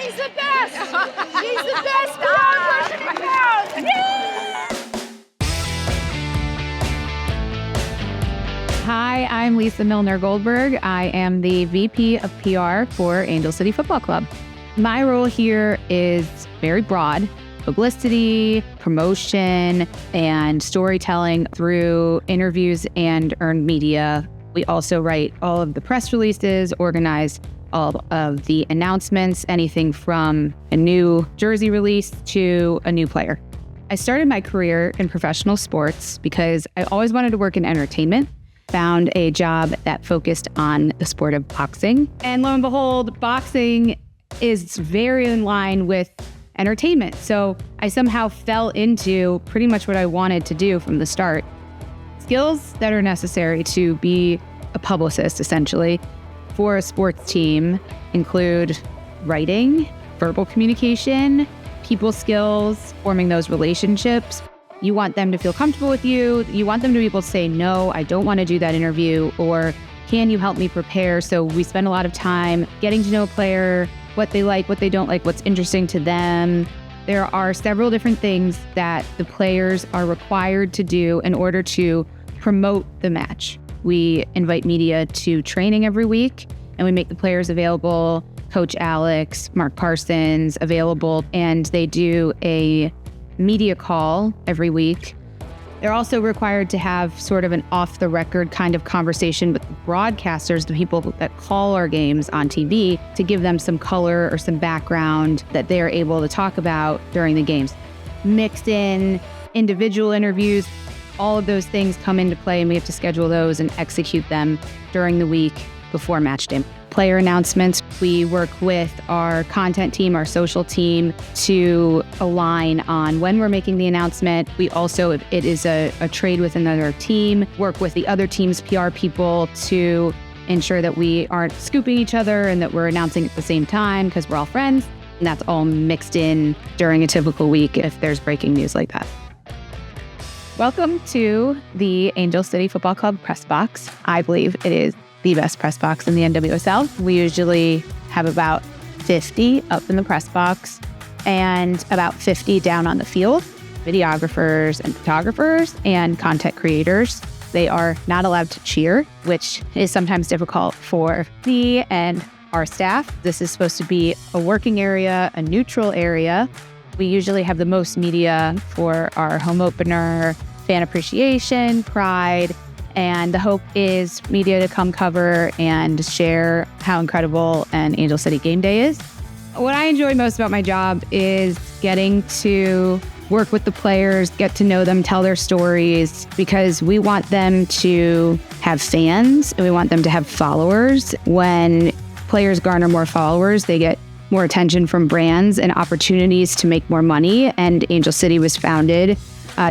She's the best! She's the best PR person I found! Yeah! Hi, I'm Lisa Milner Goldberg. I am the VP of PR for Angel City Football Club. My role here is very broad: publicity, promotion, and storytelling through interviews and earned media. We also write all of the press releases, organize all of the announcements, anything from a new jersey release to a new player. I started my career in professional sports because I always wanted to work in entertainment. Found a job that focused on the sport of boxing. And lo and behold, boxing is very in line with entertainment. So I somehow fell into pretty much what I wanted to do from the start. Skills that are necessary to be a publicist, essentially, for a sports team include writing, verbal communication, people skills, forming those relationships. You want them to feel comfortable with you. You want them to be able to say, no, I don't want to do that interview, or can you help me prepare? So we spend a lot of time getting to know a player, what they like, what they don't like, what's interesting to them. There are several different things that the players are required to do in order to promote the match. We invite media to training every week, and we make the players available. Coach Alex, Mark Parsons available, and they do a media call every week. They're also required to have sort of an off-the-record kind of conversation with the broadcasters, the people that call our games on TV, to give them some color or some background that they're able to talk about during the games. Mixed in individual interviews, all of those things come into play, and we have to schedule those and execute them during the week before match day. Player announcements, we work with our content team, our social team, to align on when we're making the announcement. We also, if it is a trade with another team, work with the other team's PR people to ensure that we aren't scooping each other and that we're announcing at the same time because we're all friends. And that's all mixed in during a typical week if there's breaking news like that. Welcome to the Angel City Football Club press box. I believe it is the best press box in the NWSL. We usually have about 50 up in the press box and about 50 down on the field. Videographers and photographers and content creators. They are not allowed to cheer, which is sometimes difficult for me and our staff. This is supposed to be a working area, a neutral area. We usually have the most media for our home opener, fan appreciation, pride, and the hope is media to come cover and share how incredible an Angel City game day is. What I enjoy most about my job is getting to work with the players, get to know them, tell their stories, because we want them to have fans and we want them to have followers. When players garner more followers, they get more attention from brands and opportunities to make more money. And Angel City was founded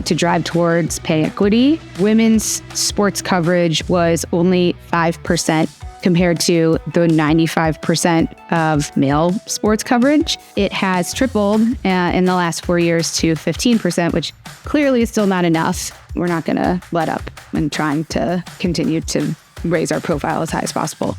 to drive towards pay equity. Women's sports coverage was only 5% compared to the 95% of male sports coverage. It has tripled in the last 4 years to 15%, which clearly is still not enough. We're not going to let up and trying to continue to raise our profile as high as possible.